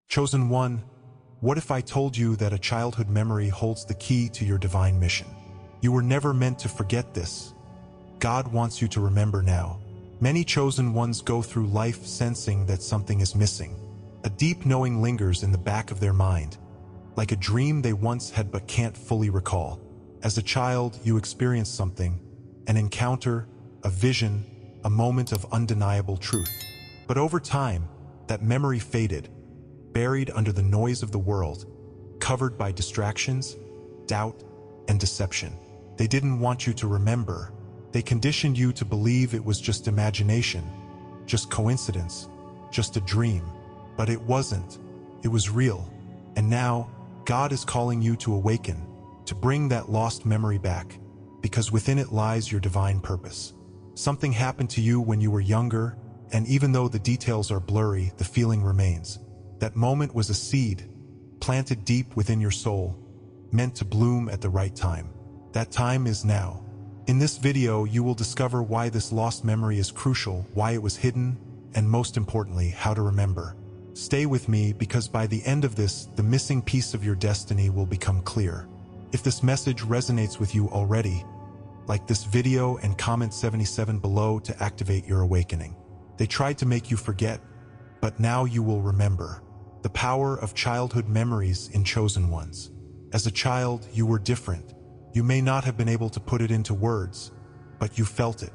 Chosen one, what if I told you that a childhood memory holds the key to your divine mission? You were never meant to forget this. God wants you to remember now. Many chosen ones go through life sensing that something is missing. A deep knowing lingers in the back of their mind, like a dream they once had but can't fully recall. As a child, you experienced something, an encounter, a vision, a moment of undeniable truth. But over time, that memory faded, buried under the noise of the world, covered by distractions, doubt, and deception. They didn't want you to remember. They conditioned you to believe it was just imagination, just coincidence, just a dream. But it wasn't. It was real. And now, God is calling you to awaken, to bring that lost memory back, because within it lies your divine purpose. Something happened to you when you were younger, and even though the details are blurry, the feeling remains. That moment was a seed, planted deep within your soul, meant to bloom at the right time. That time is now. In this video, you will discover why this lost memory is crucial, why it was hidden, and most importantly, how to remember. Stay with me, because by the end of this, the missing piece of your destiny will become clear. If this message resonates with you already, like this video and comment 77 below to activate your awakening. They tried to make you forget, but now you will remember. The power of childhood memories in chosen ones. As a child, you were different. You may not have been able to put it into words, but you felt it.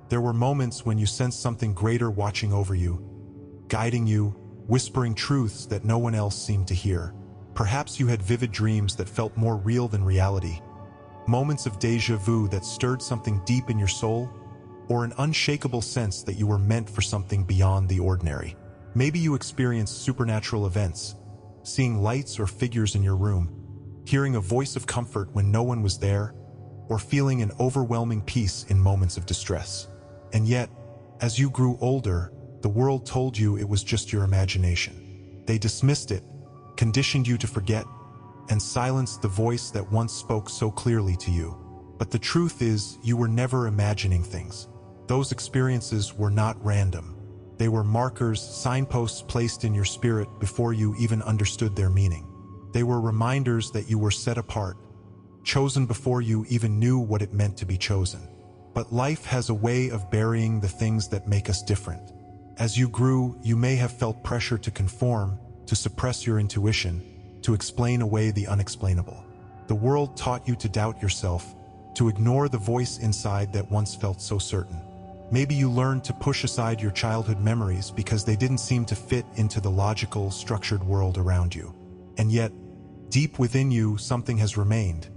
There were moments when you sensed something greater watching over you, guiding you, whispering truths that no one else seemed to hear. Perhaps you had vivid dreams that felt more real than reality, moments of déjà vu that stirred something deep in your soul, or an unshakable sense that you were meant for something beyond the ordinary. Maybe you experienced supernatural events, seeing lights or figures in your room, hearing a voice of comfort when no one was there, or feeling an overwhelming peace in moments of distress. And yet, as you grew older, the world told you it was just your imagination. They dismissed it, conditioned you to forget, and silenced the voice that once spoke so clearly to you. But the truth is, you were never imagining things. Those experiences were not random. They were markers, signposts placed in your spirit before you even understood their meaning. They were reminders that you were set apart, chosen before you even knew what it meant to be chosen. But life has a way of burying the things that make us different. As you grew, you may have felt pressure to conform, to suppress your intuition, to explain away the unexplainable. The world taught you to doubt yourself, to ignore the voice inside that once felt so certain. Maybe you learned to push aside your childhood memories because they didn't seem to fit into the logical, structured world around you. And yet, deep within you, something has remained.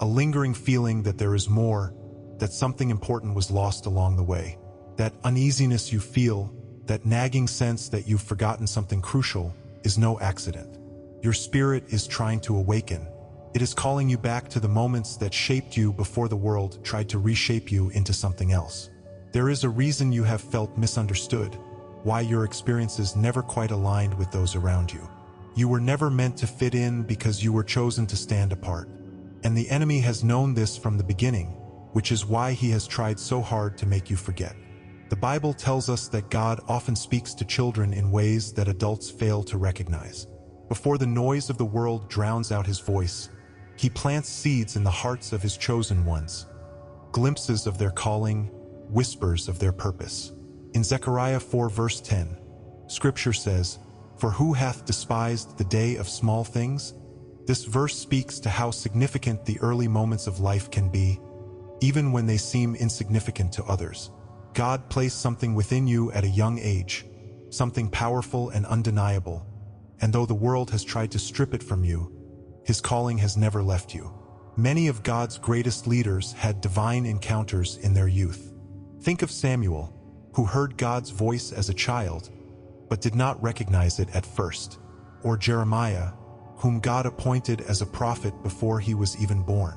A lingering feeling that there is more, that something important was lost along the way. That uneasiness you feel, that nagging sense that you've forgotten something crucial, is no accident. Your spirit is trying to awaken. It is calling you back to the moments that shaped you before the world tried to reshape you into something else. There is a reason you have felt misunderstood, why your experiences never quite aligned with those around you. You were never meant to fit in because you were chosen to stand apart. And the enemy has known this from the beginning, which is why he has tried so hard to make you forget. The Bible tells us that God often speaks to children in ways that adults fail to recognize. Before the noise of the world drowns out his voice, he plants seeds in the hearts of his chosen ones, glimpses of their calling, whispers of their purpose. In Zechariah 4 verse 10, Scripture says, "For who hath despised the day of small things?" This verse speaks to how significant the early moments of life can be, even when they seem insignificant to others. God placed something within you at a young age, something powerful and undeniable, and though the world has tried to strip it from you, his calling has never left you. Many of God's greatest leaders had divine encounters in their youth. Think of Samuel, who heard God's voice as a child, but did not recognize it at first, or Jeremiah, whom God appointed as a prophet before he was even born.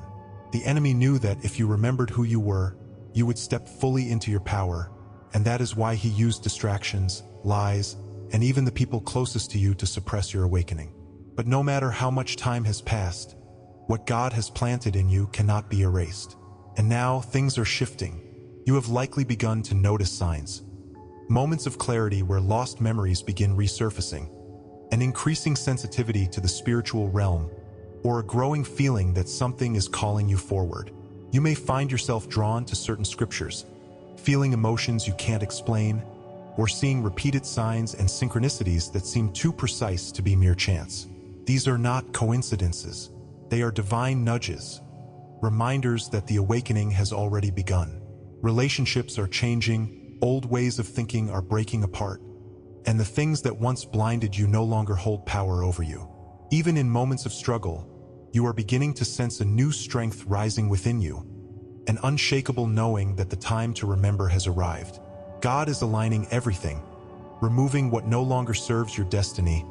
The enemy knew that if you remembered who you were, you would step fully into your power, and that is why he used distractions, lies, and even the people closest to you to suppress your awakening. But no matter how much time has passed, what God has planted in you cannot be erased. And now things are shifting. You have likely begun to notice signs. Moments of clarity where lost memories begin resurfacing. an increasing sensitivity to the spiritual realm, or a growing feeling that something is calling you forward. You may find yourself drawn to certain scriptures, feeling emotions you can't explain, or seeing repeated signs and synchronicities that seem too precise to be mere chance. These are not coincidences. They are divine nudges, reminders that the awakening has already begun. Relationships are changing, old ways of thinking are breaking apart, and the things that once blinded you no longer hold power over you. Even in moments of struggle, you are beginning to sense a new strength rising within you, an unshakable knowing that the time to remember has arrived. God is aligning everything, removing what no longer serves your destiny,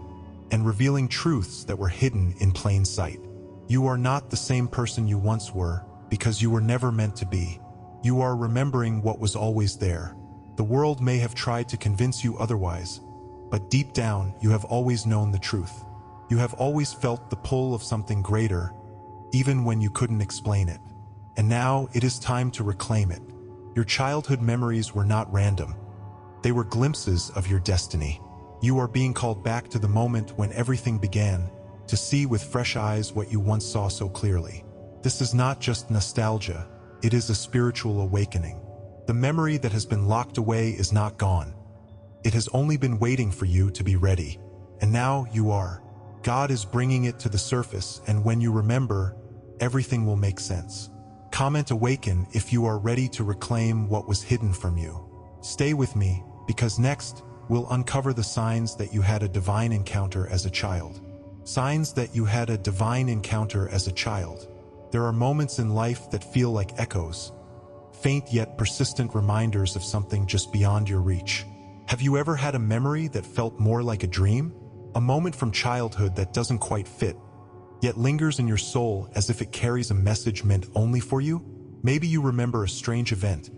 and revealing truths that were hidden in plain sight. You are not the same person you once were because you were never meant to be. You are remembering what was always there. The world may have tried to convince you otherwise, but deep down you have always known the truth. You have always felt the pull of something greater, even when you couldn't explain it. And now it is time to reclaim it. Your childhood memories were not random. They were glimpses of your destiny. You are being called back to the moment when everything began, to see with fresh eyes what you once saw so clearly. This is not just nostalgia, it is a spiritual awakening. The memory that has been locked away is not gone. It has only been waiting for you to be ready. And now you are. God is bringing it to the surface, and when you remember, everything will make sense. Comment awaken if you are ready to reclaim what was hidden from you. Stay with me, because next, we'll uncover the signs that you had a divine encounter as a child. Signs that you had a divine encounter as a child. There are moments in life that feel like echoes, faint yet persistent reminders of something just beyond your reach. Have you ever had a memory that felt more like a dream? A moment from childhood that doesn't quite fit, yet lingers in your soul as if it carries a message meant only for you? Maybe you remember a strange event,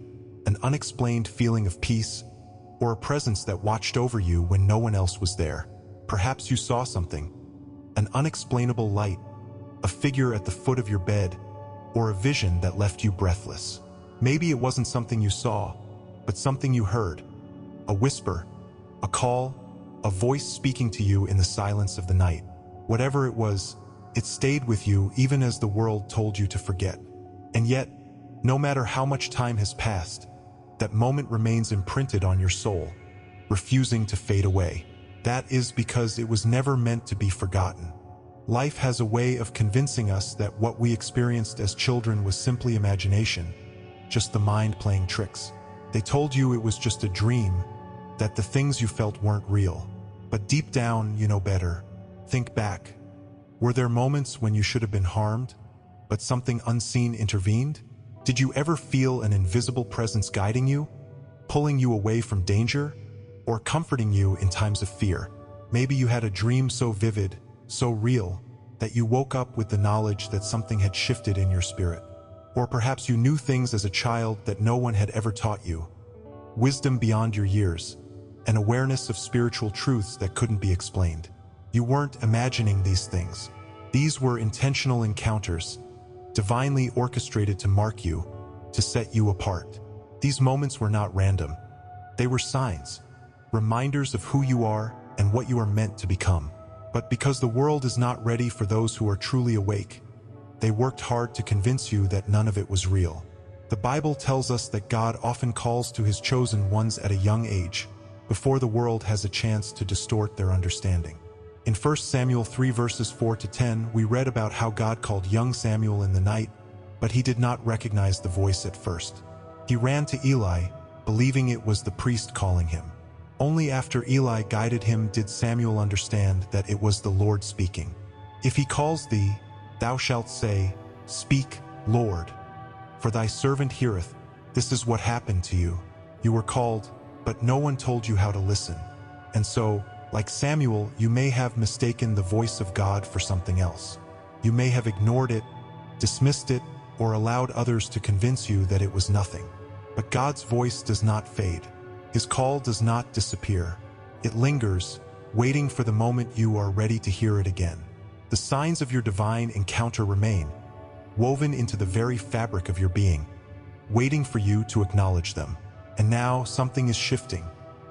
an unexplained feeling of peace, or a presence that watched over you when no one else was there. Perhaps you saw something, an unexplainable light, a figure at the foot of your bed, or a vision that left you breathless. Maybe it wasn't something you saw, but something you heard. A whisper, a call, a voice speaking to you in the silence of the night. Whatever it was, it stayed with you even as the world told you to forget. And yet, no matter how much time has passed, that moment remains imprinted on your soul, refusing to fade away. That is because it was never meant to be forgotten. Life has a way of convincing us that what we experienced as children was simply imagination, just the mind playing tricks. They told you it was just a dream, that the things you felt weren't real. But deep down, you know better. Think back. Were there moments when you should have been harmed, but something unseen intervened? Did you ever feel an invisible presence guiding you, pulling you away from danger, or comforting you in times of fear? Maybe you had a dream so vivid, so real, that you woke up with the knowledge that something had shifted in your spirit. Or perhaps you knew things as a child that no one had ever taught you. Wisdom beyond your years, an awareness of spiritual truths that couldn't be explained. You weren't imagining these things. These were intentional encounters, divinely orchestrated to mark you, to set you apart. These moments were not random. They were signs, reminders of who you are and what you are meant to become. But because the world is not ready for those who are truly awake, they worked hard to convince you that none of it was real. The Bible tells us that God often calls to his chosen ones at a young age, before the world has a chance to distort their understanding. In 1 Samuel 3 verses 4 to 10, we read about how God called young Samuel in the night, but he did not recognize the voice at first. He ran to Eli, believing it was the priest calling him. Only after Eli guided him did Samuel understand that it was the Lord speaking. If he calls thee, thou shalt say, Speak, Lord, for thy servant heareth. This is what happened to you. You were called, but no one told you how to listen. And so, like Samuel, you may have mistaken the voice of God for something else. You may have ignored it, dismissed it, or allowed others to convince you that it was nothing. But God's voice does not fade. His call does not disappear. It lingers, waiting for the moment you are ready to hear it again. The signs of your divine encounter remain, woven into the very fabric of your being, waiting for you to acknowledge them. And now something is shifting.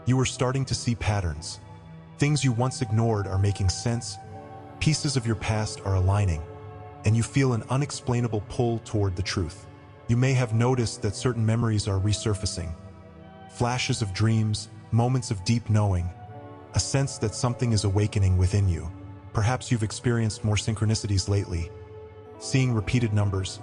You are starting to see patterns. Things you once ignored are making sense, pieces of your past are aligning, and you feel an unexplainable pull toward the truth. You may have noticed that certain memories are resurfacing. Flashes of dreams, moments of deep knowing, a sense that something is awakening within you. Perhaps you've experienced more synchronicities lately, seeing repeated numbers,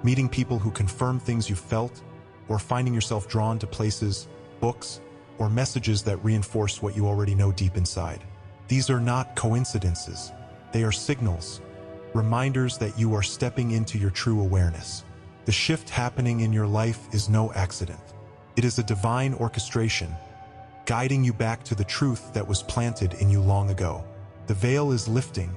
meeting people who confirm things you felt, or finding yourself drawn to places, books, or messages that reinforce what you already know deep inside. These are not coincidences. They are signals, reminders that you are stepping into your true awareness. The shift happening in your life is no accident. It is a divine orchestration, guiding you back to the truth that was planted in you long ago. The veil is lifting,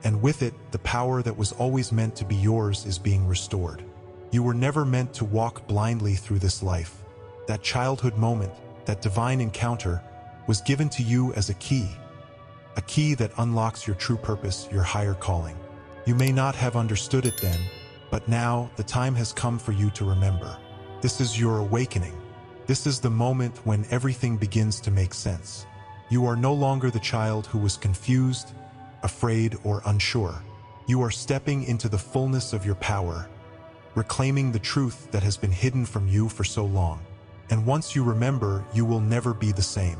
and with it, the power that was always meant to be yours is being restored. You were never meant to walk blindly through this life. That childhood moment, that divine encounter, was given to you as a key that unlocks your true purpose, your higher calling. You may not have understood it then, but now the time has come for you to remember. This is your awakening. This is the moment when everything begins to make sense. You are no longer the child who was confused, afraid, or unsure. You are stepping into the fullness of your power, reclaiming the truth that has been hidden from you for so long. And once you remember, you will never be the same,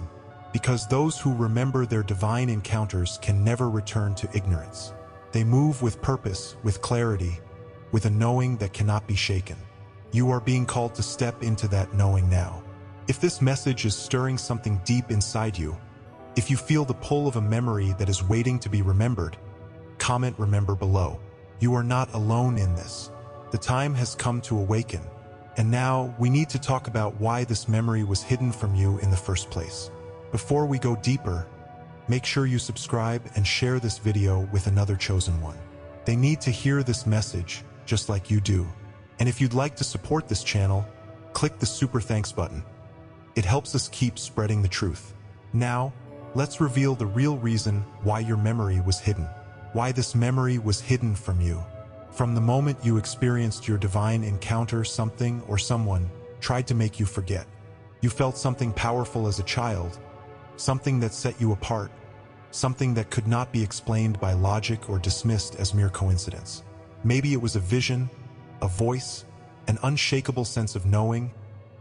because those who remember their divine encounters can never return to ignorance. They move with purpose, with clarity, with a knowing that cannot be shaken. You are being called to step into that knowing now. If this message is stirring something deep inside you, if you feel the pull of a memory that is waiting to be remembered, comment "remember" below. You are not alone in this. The time has come to awaken. And now, we need to talk about why this memory was hidden from you in the first place. Before we go deeper, make sure you subscribe and share this video with another chosen one. They need to hear this message, just like you do. And if you'd like to support this channel, click the super thanks button. It helps us keep spreading the truth. Now, let's reveal the real reason why your memory was hidden. Why this memory was hidden from you. From the moment you experienced your divine encounter, something or someone tried to make you forget. You felt something powerful as a child, something that set you apart, something that could not be explained by logic or dismissed as mere coincidence. Maybe it was a vision, a voice, an unshakable sense of knowing,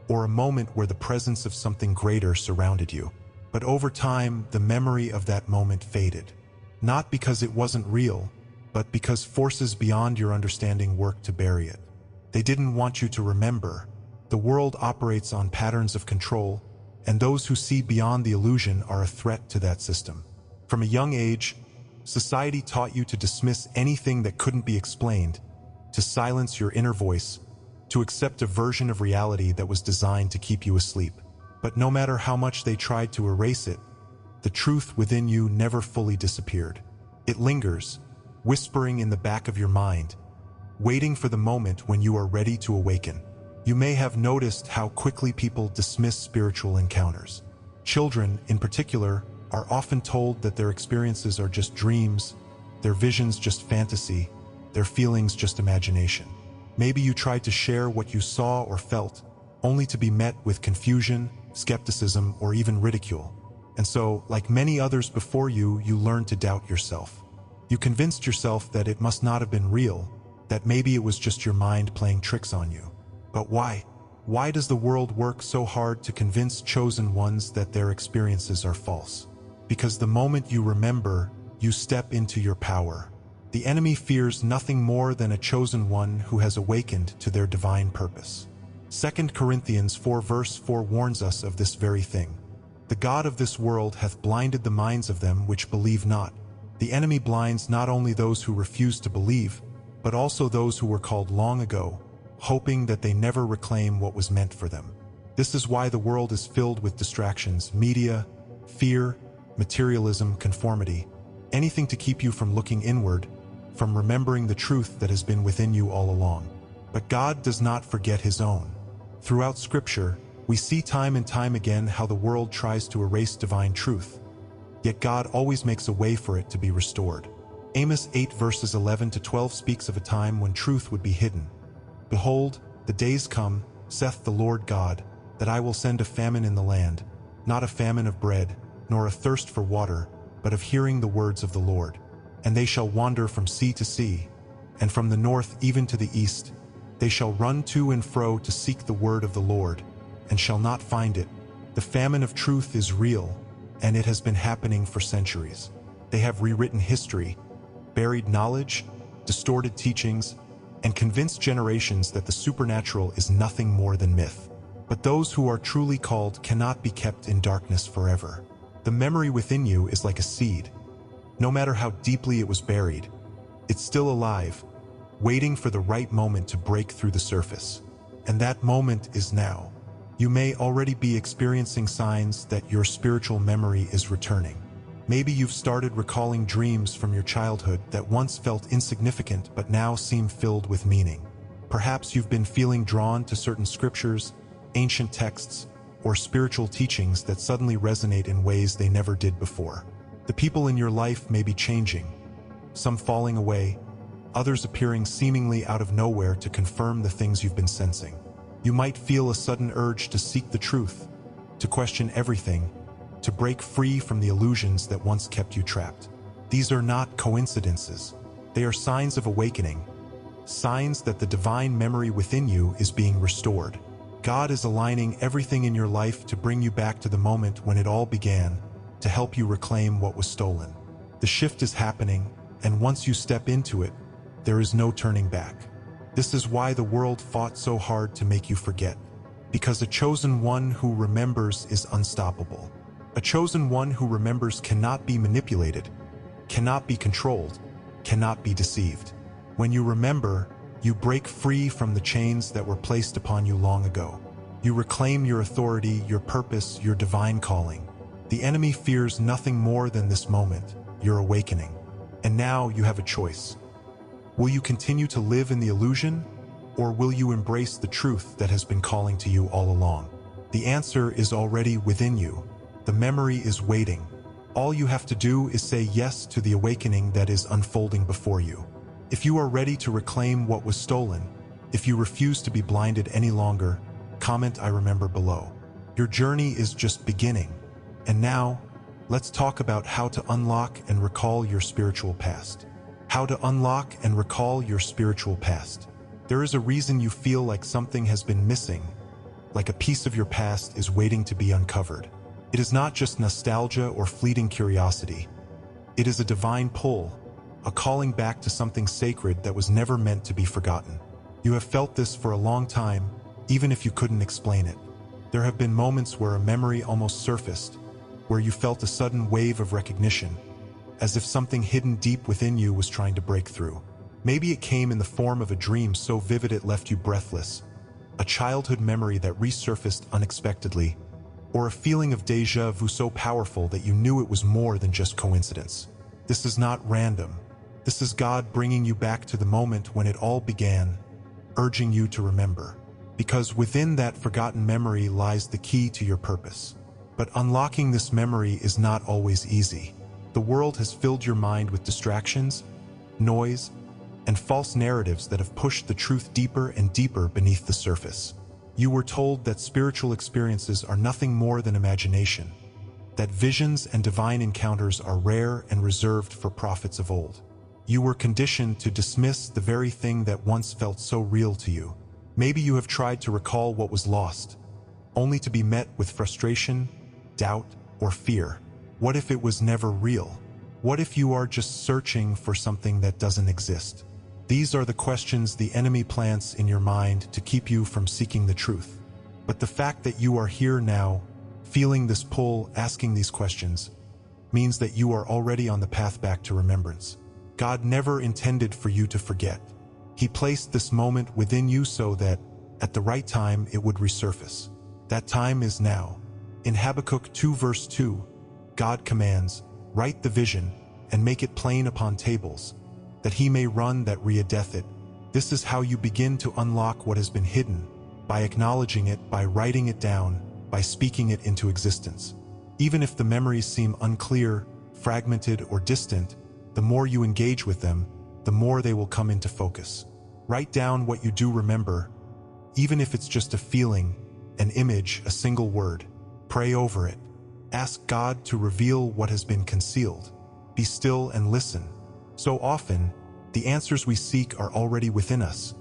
or a moment where the presence of something greater surrounded you. But over time, the memory of that moment faded. Not because it wasn't real, but because forces beyond your understanding worked to bury it. They didn't want you to remember. The world operates on patterns of control, and those who see beyond the illusion are a threat to that system. From a young age, society taught you to dismiss anything that couldn't be explained, to silence your inner voice, to accept a version of reality that was designed to keep you asleep. But no matter how much they tried to erase it, the truth within you never fully disappeared. It lingers, whispering in the back of your mind, waiting for the moment when you are ready to awaken. You may have noticed how quickly people dismiss spiritual encounters. Children, in particular, are often told that their experiences are just dreams, their visions just fantasy, their feelings just imagination. Maybe you tried to share what you saw or felt, only to be met with confusion, skepticism, or even ridicule. And so, like many others before you, you learned to doubt yourself. You convinced yourself that it must not have been real, that maybe it was just your mind playing tricks on you. But why? Why does the world work so hard to convince chosen ones that their experiences are false? Because the moment you remember, you step into your power. The enemy fears nothing more than a chosen one who has awakened to their divine purpose. 2 Corinthians 4 verse 4 warns us of this very thing. The God of this world hath blinded the minds of them which believe not. The enemy blinds not only those who refuse to believe, but also those who were called long ago, hoping that they never reclaim what was meant for them. This is why the world is filled with distractions, media, fear, materialism, conformity, anything to keep you from looking inward, from remembering the truth that has been within you all along. But God does not forget His own. Throughout Scripture, we see time and time again how the world tries to erase divine truth, yet God always makes a way for it to be restored. Amos 8 verses 11 to 12 speaks of a time when truth would be hidden. Behold, the days come, saith the Lord God, that I will send a famine in the land, not a famine of bread, nor a thirst for water, but of hearing the words of the Lord. And they shall wander from sea to sea, and from the north even to the east. They shall run to and fro to seek the word of the Lord, and shall not find it. The famine of truth is real, and it has been happening for centuries. They have rewritten history, buried knowledge, distorted teachings, and convinced generations that the supernatural is nothing more than myth. But those who are truly called cannot be kept in darkness forever. The memory within you is like a seed. No matter how deeply it was buried, it's still alive, waiting for the right moment to break through the surface. And that moment is now. You may already be experiencing signs that your spiritual memory is returning. Maybe you've started recalling dreams from your childhood that once felt insignificant but now seem filled with meaning. Perhaps you've been feeling drawn to certain scriptures, ancient texts, or spiritual teachings that suddenly resonate in ways they never did before. The people in your life may be changing, some falling away, others appearing seemingly out of nowhere to confirm the things you've been sensing. You might feel a sudden urge to seek the truth, to question everything, to break free from the illusions that once kept you trapped. These are not coincidences. They are signs of awakening, signs that the divine memory within you is being restored. God is aligning everything in your life to bring you back to the moment when it all began, to help you reclaim what was stolen. The shift is happening, and once you step into it, there is no turning back. This is why the world fought so hard to make you forget, because a chosen one who remembers is unstoppable. A chosen one who remembers cannot be manipulated, cannot be controlled, cannot be deceived. When you remember, you break free from the chains that were placed upon you long ago. You reclaim your authority, your purpose, your divine calling. The enemy fears nothing more than this moment, your awakening. And now you have a choice. Will you continue to live in the illusion, or will you embrace the truth that has been calling to you all along? The answer is already within you. The memory is waiting. All you have to do is say yes to the awakening that is unfolding before you. If you are ready to reclaim what was stolen, if you refuse to be blinded any longer, comment "I remember" below. Your journey is just beginning. And now, let's talk about how to unlock and recall your spiritual past. How to unlock and recall your spiritual past. There is a reason you feel like something has been missing, like a piece of your past is waiting to be uncovered. It is not just nostalgia or fleeting curiosity. It is a divine pull, a calling back to something sacred that was never meant to be forgotten. You have felt this for a long time, even if you couldn't explain it. There have been moments where a memory almost surfaced, where you felt a sudden wave of recognition, as if something hidden deep within you was trying to break through. Maybe it came in the form of a dream so vivid it left you breathless, a childhood memory that resurfaced unexpectedly, or a feeling of déjà vu so powerful that you knew it was more than just coincidence. This is not random. This is God bringing you back to the moment when it all began, urging you to remember. Because within that forgotten memory lies the key to your purpose. But unlocking this memory is not always easy. The world has filled your mind with distractions, noise, and false narratives that have pushed the truth deeper and deeper beneath the surface. You were told that spiritual experiences are nothing more than imagination, that visions and divine encounters are rare and reserved for prophets of old. You were conditioned to dismiss the very thing that once felt so real to you. Maybe you have tried to recall what was lost, only to be met with frustration, doubt, or fear. What if it was never real? What if you are just searching for something that doesn't exist? These are the questions the enemy plants in your mind to keep you from seeking the truth. But the fact that you are here now, feeling this pull, asking these questions, means that you are already on the path back to remembrance. God never intended for you to forget. He placed this moment within you so that, at the right time, it would resurface. That time is now. In Habakkuk 2 verse 2, God commands, "Write the vision, and make it plain upon tables, that he may run that readeth it." This is how you begin to unlock what has been hidden, by acknowledging it, by writing it down, by speaking it into existence. Even if the memories seem unclear, fragmented, or distant, the more you engage with them, the more they will come into focus. Write down what you do remember, even if it's just a feeling, an image, a single word. Pray over it. Ask God to reveal what has been concealed. Be still and listen. So often, the answers we seek are already within us,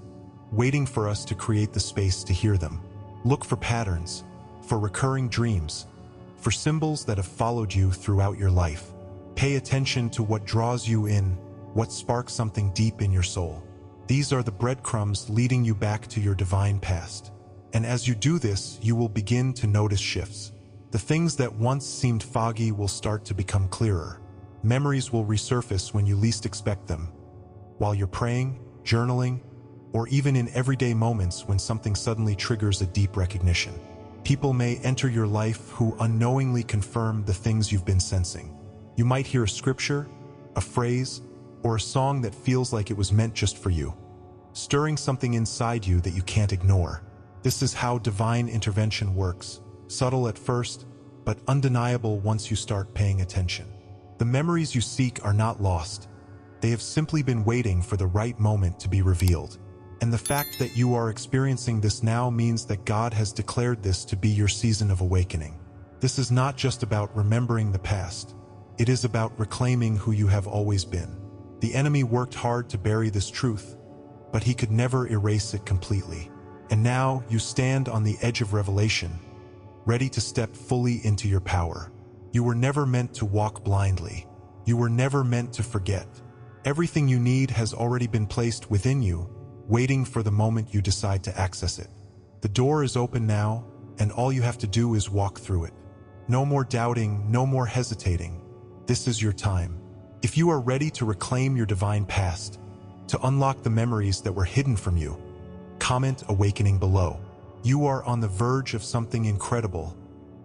waiting for us to create the space to hear them. Look for patterns, for recurring dreams, for symbols that have followed you throughout your life. Pay attention to what draws you in, what sparks something deep in your soul. These are the breadcrumbs leading you back to your divine past. And as you do this, you will begin to notice shifts. The things that once seemed foggy will start to become clearer. Memories will resurface when you least expect them. While you're praying, journaling, or even in everyday moments when something suddenly triggers a deep recognition. People may enter your life who unknowingly confirm the things you've been sensing. You might hear a scripture, a phrase, or a song that feels like it was meant just for you, stirring something inside you that you can't ignore. This is how divine intervention works, subtle at first, but undeniable once you start paying attention. The memories you seek are not lost. They have simply been waiting for the right moment to be revealed. And the fact that you are experiencing this now means that God has declared this to be your season of awakening. This is not just about remembering the past. It is about reclaiming who you have always been. The enemy worked hard to bury this truth, but he could never erase it completely. And now you stand on the edge of revelation, ready to step fully into your power. You were never meant to walk blindly. You were never meant to forget. Everything you need has already been placed within you, waiting for the moment you decide to access it. The door is open now, and all you have to do is walk through it. No more doubting, no more hesitating. This is your time. If you are ready to reclaim your divine past, to unlock the memories that were hidden from you, comment "Awakening" below. You are on the verge of something incredible,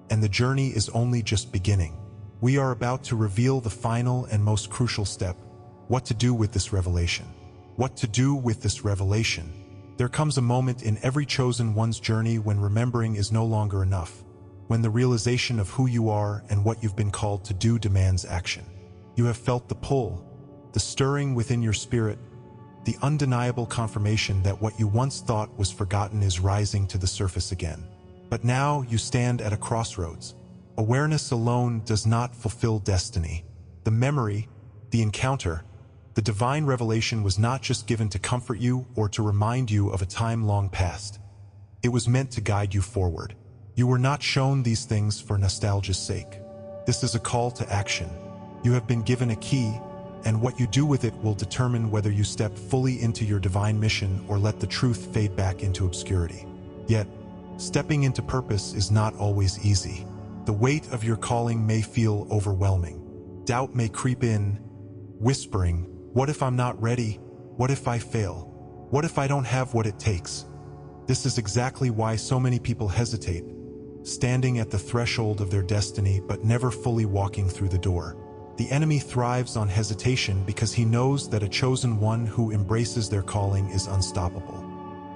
and the journey is only just beginning. We are about to reveal the final and most crucial step: what to do with this revelation. What to do with this revelation. There comes a moment in every chosen one's journey when remembering is no longer enough, when the realization of who you are and what you've been called to do demands action. You have felt the pull, the stirring within your spirit, the undeniable confirmation that what you once thought was forgotten is rising to the surface again. But now you stand at a crossroads. Awareness alone does not fulfill destiny. The memory, the encounter, the divine revelation was not just given to comfort you or to remind you of a time long past. It was meant to guide you forward. You were not shown these things for nostalgia's sake. This is a call to action. You have been given a key, and what you do with it will determine whether you step fully into your divine mission or let the truth fade back into obscurity. Yet, stepping into purpose is not always easy. The weight of your calling may feel overwhelming. Doubt may creep in, whispering, "What if I'm not ready? What if I fail? What if I don't have what it takes?" This is exactly why so many people hesitate, standing at the threshold of their destiny but never fully walking through the door. The enemy thrives on hesitation because he knows that a chosen one who embraces their calling is unstoppable.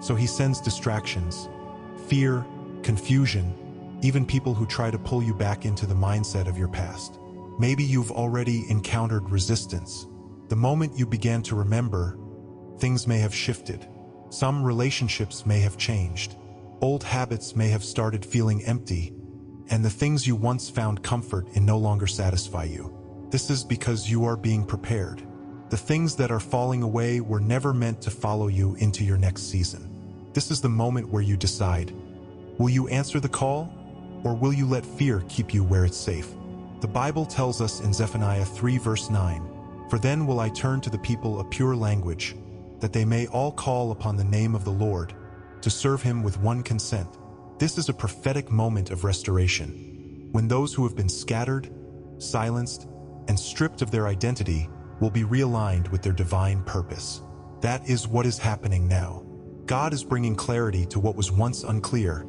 So he sends distractions, fear, confusion, even people who try to pull you back into the mindset of your past. Maybe you've already encountered resistance. The moment you began to remember, things may have shifted. Some relationships may have changed. Old habits may have started feeling empty, and the things you once found comfort in no longer satisfy you. This is because you are being prepared. The things that are falling away were never meant to follow you into your next season. This is the moment where you decide, will you answer the call, or will you let fear keep you where it's safe? The Bible tells us in Zephaniah 3 verse 9, "For then will I turn to the people a pure language, that they may all call upon the name of the Lord, to serve him with one consent." This is a prophetic moment of restoration, when those who have been scattered, silenced, and stripped of their identity will be realigned with their divine purpose. That is what is happening now. God is bringing clarity to what was once unclear,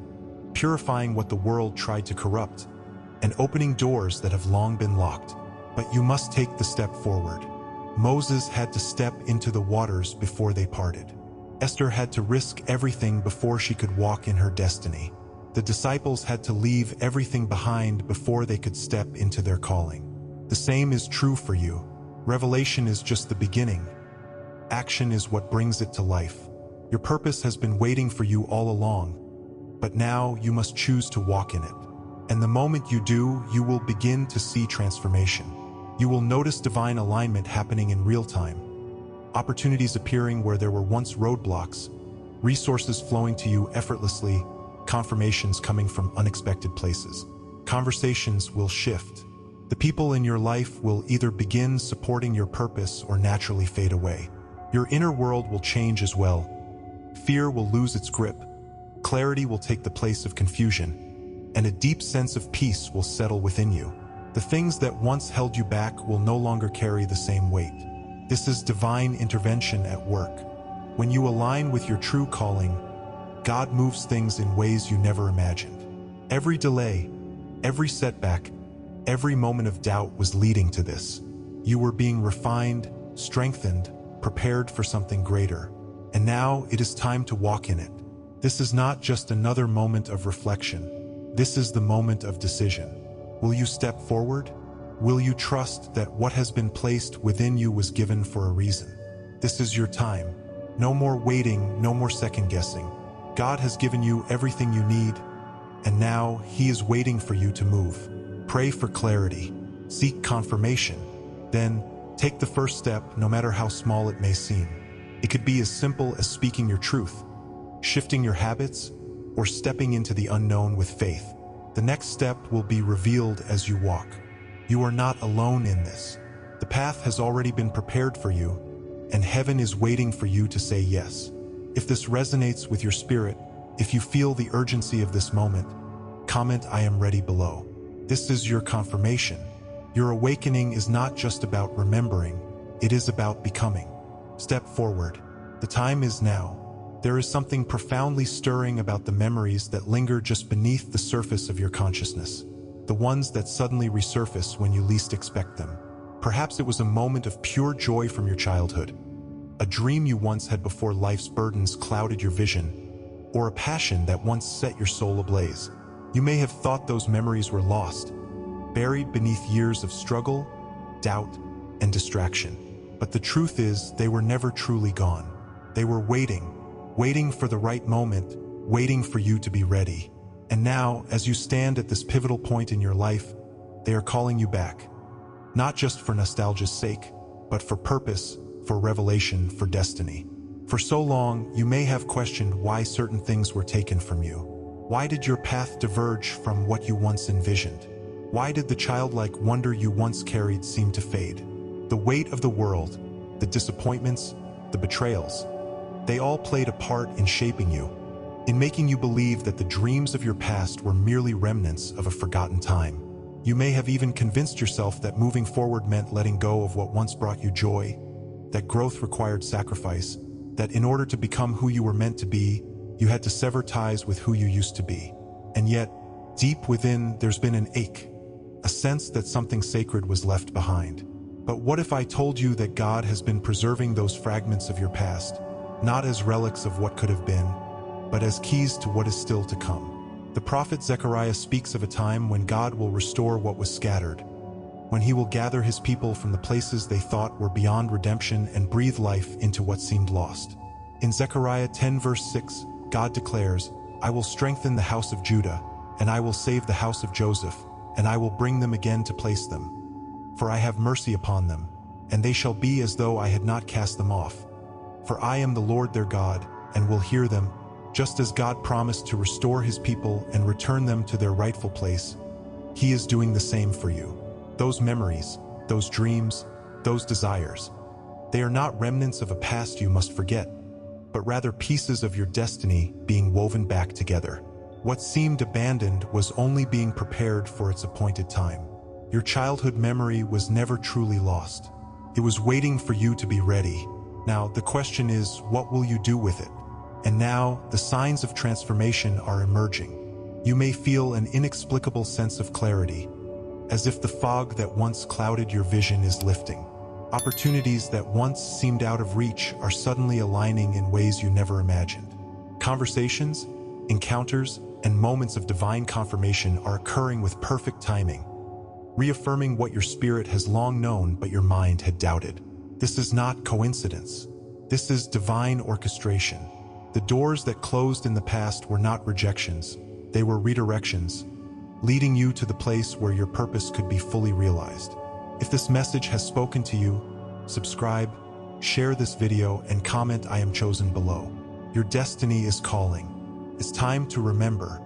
purifying what the world tried to corrupt, and opening doors that have long been locked. But you must take the step forward. Moses had to step into the waters before they parted. Esther had to risk everything before she could walk in her destiny. The disciples had to leave everything behind before they could step into their calling. The same is true for you. Revelation is just the beginning. Action is what brings it to life. Your purpose has been waiting for you all along, but now you must choose to walk in it. And the moment you do, you will begin to see transformation. You will notice divine alignment happening in real time, opportunities appearing where there were once roadblocks, resources flowing to you effortlessly, confirmations coming from unexpected places. Conversations will shift. The people in your life will either begin supporting your purpose or naturally fade away. Your inner world will change as well. Fear will lose its grip. Clarity will take the place of confusion, and a deep sense of peace will settle within you. The things that once held you back will no longer carry the same weight. This is divine intervention at work. When you align with your true calling, God moves things in ways you never imagined. Every delay, every setback, every moment of doubt was leading to this. You were being refined, strengthened, prepared for something greater. And now it is time to walk in it. This is not just another moment of reflection. This is the moment of decision. Will you step forward? Will you trust that what has been placed within you was given for a reason? This is your time. No more waiting, no more second guessing. God has given you everything you need, and now He is waiting for you to move. Pray for clarity. Seek confirmation. Then, take the first step, no matter how small it may seem. It could be as simple as speaking your truth, shifting your habits, or stepping into the unknown with faith. The next step will be revealed as you walk. You are not alone in this. The path has already been prepared for you, and heaven is waiting for you to say yes. If this resonates with your spirit, if you feel the urgency of this moment, comment "I am ready" below. This is your confirmation. Your awakening is not just about remembering, it is about becoming. Step forward. The time is now. There is something profoundly stirring about the memories that linger just beneath the surface of your consciousness. The ones that suddenly resurface when you least expect them. Perhaps it was a moment of pure joy from your childhood, a dream you once had before life's burdens clouded your vision, or a passion that once set your soul ablaze. You may have thought those memories were lost, buried beneath years of struggle, doubt, and distraction. But the truth is, they were never truly gone. They were waiting for the right moment, waiting for you to be ready. And now, as you stand at this pivotal point in your life, they are calling you back. Not just for nostalgia's sake, but for purpose, for revelation, for destiny. For so long, you may have questioned why certain things were taken from you. Why did your path diverge from what you once envisioned? Why did the childlike wonder you once carried seem to fade? The weight of the world, the disappointments, the betrayals, they all played a part in shaping you, in making you believe that the dreams of your past were merely remnants of a forgotten time. You may have even convinced yourself that moving forward meant letting go of what once brought you joy, that growth required sacrifice, that in order to become who you were meant to be, you had to sever ties with who you used to be. And yet, deep within, there's been an ache, a sense that something sacred was left behind. But what if I told you that God has been preserving those fragments of your past, not as relics of what could have been, but as keys to what is still to come? The prophet Zechariah speaks of a time when God will restore what was scattered, when He will gather His people from the places they thought were beyond redemption and breathe life into what seemed lost. In Zechariah 10 verse 6, God declares, "I will strengthen the house of Judah, and I will save the house of Joseph, and I will bring them again to place them. For I have mercy upon them, and they shall be as though I had not cast them off. For I am the Lord their God, and will hear them." Just as God promised to restore His people and return them to their rightful place, He is doing the same for you. Those memories, those dreams, those desires, they are not remnants of a past you must forget, but rather pieces of your destiny being woven back together. What seemed abandoned was only being prepared for its appointed time. Your childhood memory was never truly lost. It was waiting for you to be ready. Now, the question is, what will you do with it? And now, the signs of transformation are emerging. You may feel an inexplicable sense of clarity, as if the fog that once clouded your vision is lifting. Opportunities that once seemed out of reach are suddenly aligning in ways you never imagined. Conversations, encounters, and moments of divine confirmation are occurring with perfect timing, reaffirming what your spirit has long known but your mind had doubted. This is not coincidence. This is divine orchestration. The doors that closed in the past were not rejections, they were redirections. leading you to the place where your purpose could be fully realized. If this message has spoken to you, subscribe, share this video, and comment "I am chosen" below. Your destiny is calling. It's time to remember.